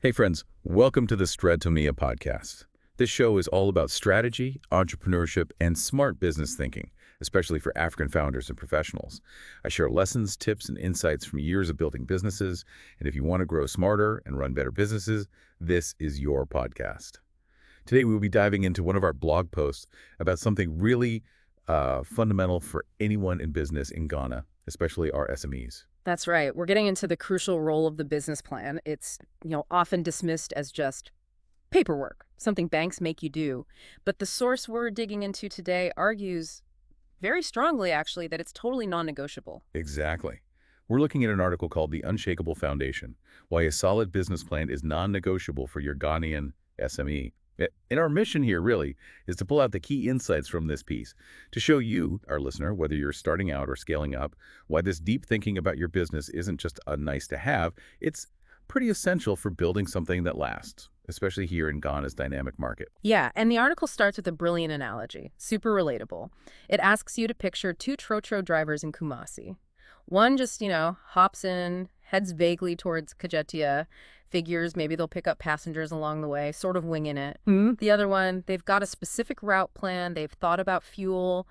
Hey friends, welcome to the Stratonea Podcast. This show is all about strategy, entrepreneurship, and smart business thinking, especially for African founders and professionals. I share lessons, tips, and insights from years of building businesses, and if you want to grow smarter and run better businesses, this is your podcast. Today we'll be diving into one of our blog posts about something really fundamental for anyone in business in Ghana, especially our SMEs. That's right. We're getting into the crucial role of the business plan. It's, often dismissed as just paperwork, something banks make you do. But the source we're digging into today argues very strongly, actually, that it's totally non-negotiable. Exactly. We're looking at an article called The Unshakable Foundation, Why a Solid Business Plan is Non-Negotiable for Your Ghanaian SME. And our mission here, really, is to pull out the key insights from this piece to show you, our listener, whether you're starting out or scaling up, why this deep thinking about your business isn't just a nice to have, it's pretty essential for building something that lasts, especially here in Ghana's dynamic market. Yeah, and the article starts with a brilliant analogy, super relatable. It asks you to picture two trotro drivers in Kumasi. One just, hops in, heads vaguely towards Kajetia, figures maybe they'll pick up passengers along the way, sort of winging it. The other one, they've got a specific route plan, they've thought about fuel,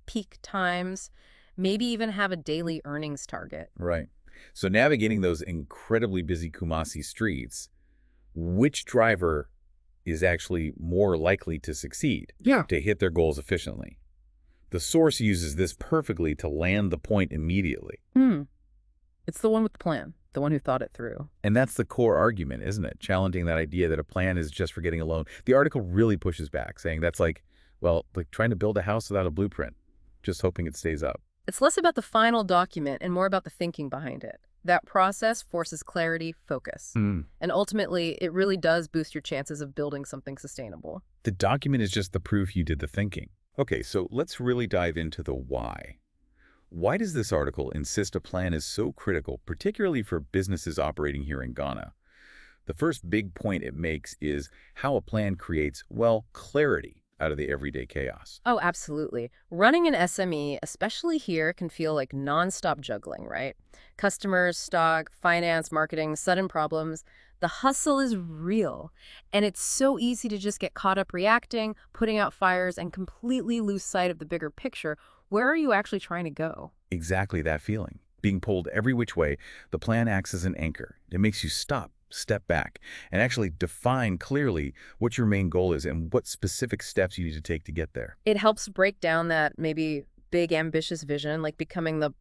peak times, maybe even have a daily earnings target. Right. So navigating those incredibly busy Kumasi streets, which driver is actually more likely to succeed, to hit their goals efficiently? The source uses this perfectly to land the point immediately. It's the one with the plan, the one who thought it through. And that's the core argument, isn't it? Challenging that idea that a plan is just for getting a loan. The article really pushes back, saying that's like trying to build a house without a blueprint, just hoping it stays up. It's less about the final document and more about the thinking behind it. That process forces clarity, focus. And ultimately, it really does boost your chances of building something sustainable. The document is just the proof you did the thinking. Okay, so let's really dive into the why. Why does this article insist a plan is so critical, particularly for businesses operating here in Ghana? The first big point it makes is how a plan creates, clarity out of the everyday chaos. Oh, absolutely. Running an SME, especially here, can feel like nonstop juggling, right? Customers, stock, finance, marketing, sudden problems. The hustle is real, and it's so easy to just get caught up reacting, putting out fires, and completely lose sight of the bigger picture. Where are you actually trying to go? Exactly that feeling. Being pulled every which way, the plan acts as an anchor. It makes you stop, step back, and actually define clearly what your main goal is and what specific steps you need to take to get there. It helps break down that maybe big, ambitious vision, like becoming the,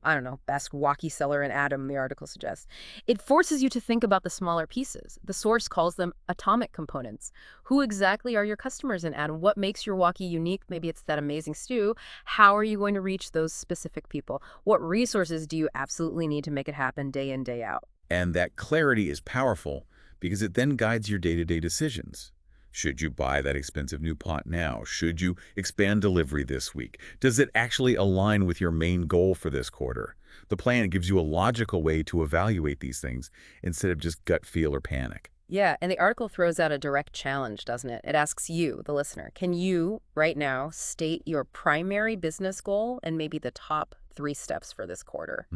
best waakye seller in Adam, the article suggests. It forces you to think about the smaller pieces. The source calls them atomic components. Who exactly are your customers in Adam? What makes your waakye unique? Maybe it's that amazing stew. How are you going to reach those specific people? What resources do you absolutely need to make it happen day in, day out? And that clarity is powerful because it then guides your day-to-day decisions. Should you buy that expensive new pot now? Should you expand delivery this week? Does it actually align with your main goal for this quarter? The plan gives you a logical way to evaluate these things instead of just gut feel or panic. Yeah, and the article throws out a direct challenge, doesn't it? It asks you, the listener, can you, right now, state your primary business goal and maybe the top 3 steps for this quarter?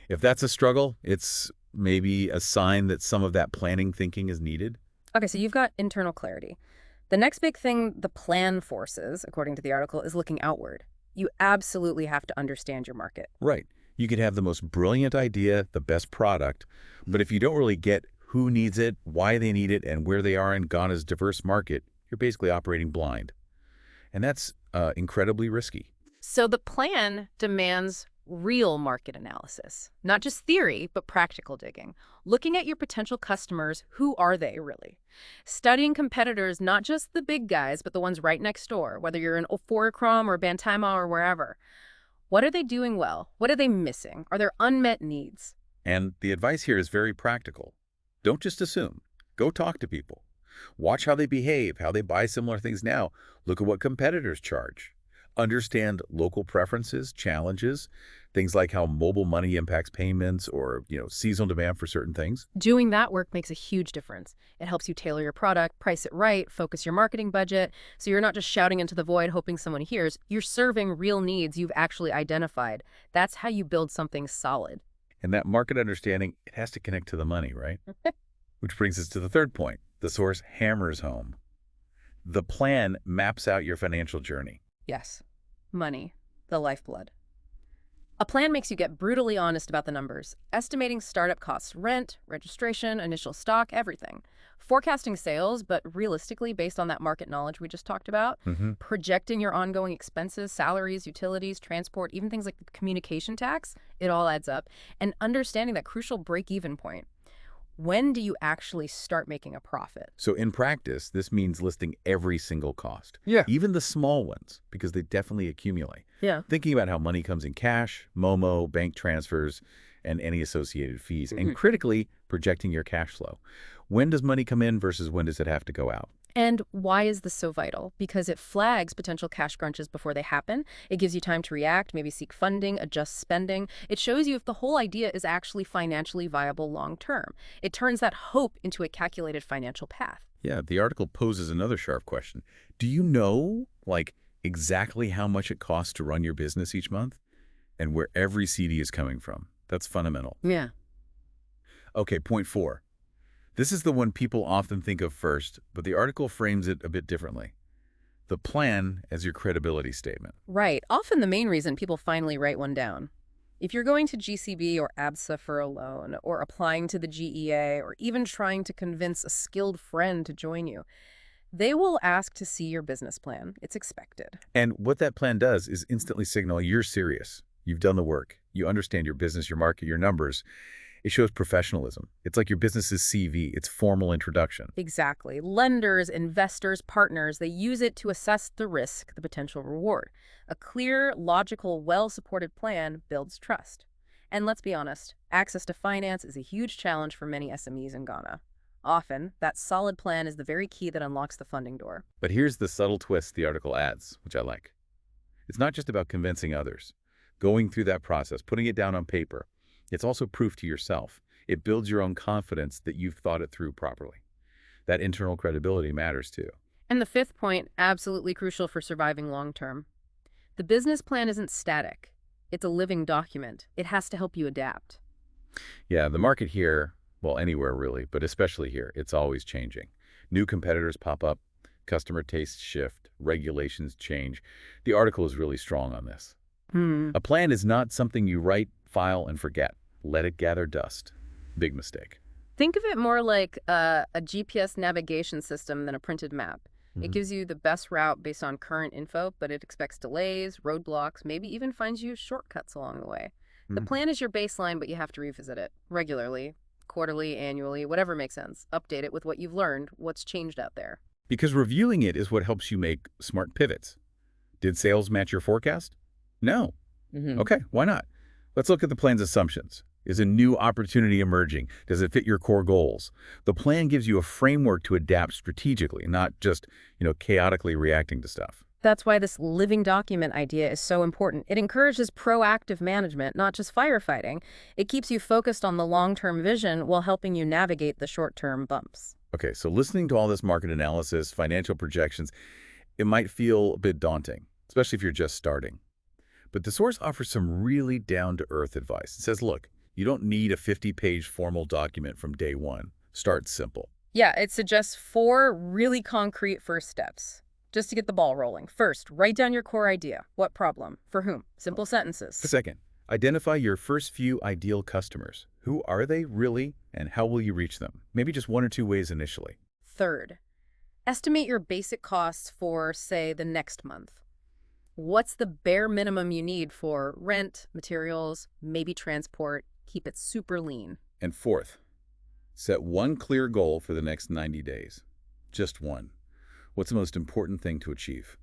If that's a struggle, it's maybe a sign that some of that planning thinking is needed. Okay, so you've got internal clarity. The next big thing the plan forces, according to the article, is looking outward. You absolutely have to understand your market. Right. You could have the most brilliant idea, the best product, but if you don't really get who needs it, why they need it, and where they are in Ghana's diverse market, you're basically operating blind. And that's incredibly risky. So the plan demands real market analysis, not just theory, but practical digging. Looking at your potential customers, who are they really? Studying competitors, not just the big guys, but the ones right next door, whether you're in Oforikrom or Bantama or wherever. What are they doing well? What are they missing? Are there unmet needs? And the advice here is very practical. Don't just assume. Go talk to people. Watch how they behave, how they buy similar things now. Look at what competitors charge. Understand local preferences, challenges, things like how mobile money impacts payments or, seasonal demand for certain things. Doing that work makes a huge difference. It helps you tailor your product, price it right, focus your marketing budget, so you're not just shouting into the void hoping someone hears. You're serving real needs you've actually identified. That's how you build something solid. And that market understanding, it has to connect to the money, right? Which brings us to the third point. The source hammers home. The plan maps out your financial journey. Yes. Money, the lifeblood. A plan makes you get brutally honest about the numbers, estimating startup costs, rent, registration, initial stock, everything. Forecasting sales, but realistically based on that market knowledge we just talked about. Projecting your ongoing expenses, salaries, utilities, transport, even things like the communication tax, it all adds up. And understanding that crucial break-even point. When do you actually start making a profit? So in practice, this means listing every single cost. Yeah. Even the small ones, because they definitely accumulate. Yeah. Thinking about how money comes in cash, Momo, bank transfers, and any associated fees. And critically, projecting your cash flow. When does money come in versus when does it have to go out? And why is this so vital? Because it flags potential cash crunches before they happen. It gives you time to react, maybe seek funding, adjust spending. It shows you if the whole idea is actually financially viable long term. It turns that hope into a calculated financial path. Yeah, the article poses another sharp question. Do you know, exactly how much it costs to run your business each month? And where every CD is coming from? That's fundamental. Yeah. Okay, point 4. This is the one people often think of first, but the article frames it a bit differently. The plan as your credibility statement. Right. Often the main reason people finally write one down. If you're going to GCB or ABSA for a loan, or applying to the GEA, or even trying to convince a skilled friend to join you, they will ask to see your business plan. It's expected. And what that plan does is instantly signal you're serious. You've done the work. You understand your business, your market, your numbers. It shows professionalism. It's like your business's CV, its formal introduction. Exactly. Lenders, investors, partners, they use it to assess the risk, the potential reward. A clear, logical, well-supported plan builds trust. And let's be honest, access to finance is a huge challenge for many SMEs in Ghana. Often, that solid plan is the very key that unlocks the funding door. But here's the subtle twist the article adds, which I like. It's not just about convincing others. Going through that process, putting it down on paper, it's also proof to yourself. It builds your own confidence that you've thought it through properly. That internal credibility matters too. And the fifth point, absolutely crucial for surviving long term. The business plan isn't static. It's a living document. It has to help you adapt. Yeah, the market here, well, anywhere really, but especially here, it's always changing. New competitors pop up, customer tastes shift, regulations change. The article is really strong on this. A plan is not something you write, file, and forget. Let it gather dust. Big mistake. Think of it more like a GPS navigation system than a printed map. It gives you the best route based on current info, but it expects delays, roadblocks, maybe even finds you shortcuts along the way. The plan is your baseline, but you have to revisit it regularly, quarterly, annually, whatever makes sense. Update it with what you've learned, what's changed out there. Because reviewing it is what helps you make smart pivots. Did sales match your forecast? No. Okay, why not? Let's look at the plan's assumptions. Is a new opportunity emerging? Does it fit your core goals? The plan gives you a framework to adapt strategically, not just, chaotically reacting to stuff. That's why this living document idea is so important. It encourages proactive management, not just firefighting. It keeps you focused on the long-term vision while helping you navigate the short-term bumps. Okay, so listening to all this market analysis, financial projections, it might feel a bit daunting, especially if you're just starting. But the source offers some really down-to-earth advice. It says, look, you don't need a 50-page formal document from day one. Start simple. Yeah, it suggests 4 really concrete first steps, just to get the ball rolling. First, write down your core idea. What problem? For whom? Simple sentences. Second, identify your first few ideal customers. Who are they really, and how will you reach them? Maybe just 1 or 2 ways initially. Third, estimate your basic costs for, say, the next month. What's the bare minimum you need for rent, materials, maybe transport? Keep it super lean. And fourth, set one clear goal for the next 90 days. Just one. What's the most important thing to achieve?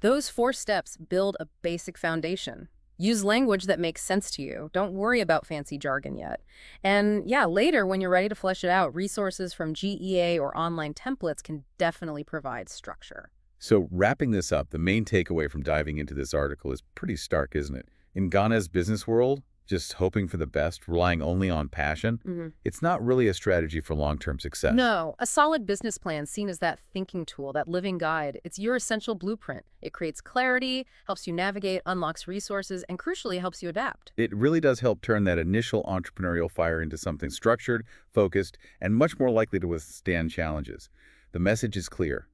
Those 4 steps build a basic foundation. Use language that makes sense to you. Don't worry about fancy jargon yet. And yeah, later when you're ready to flesh it out, resources from GEA or online templates can definitely provide structure. So wrapping this up, the main takeaway from diving into this article is pretty stark, isn't it? In Ghana's business world, just hoping for the best, relying only on passion, it's not really a strategy for long-term success. No, a solid business plan seen as that thinking tool, that living guide. It's your essential blueprint. It creates clarity, helps you navigate, unlocks resources, and crucially helps you adapt. It really does help turn that initial entrepreneurial fire into something structured, focused, and much more likely to withstand challenges. The message is clear.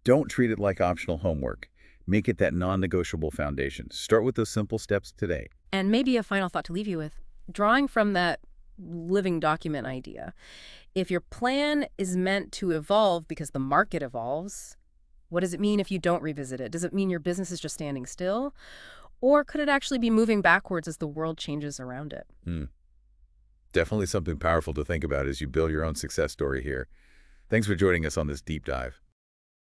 Don't treat it like optional homework. Make it that non-negotiable foundation. Start with those simple steps today. And maybe a final thought to leave you with, drawing from that living document idea. If your plan is meant to evolve because the market evolves, what does it mean if you don't revisit it? Does it mean your business is just standing still? Or could it actually be moving backwards as the world changes around it? Definitely something powerful to think about as you build your own success story here. Thanks for joining us on this deep dive.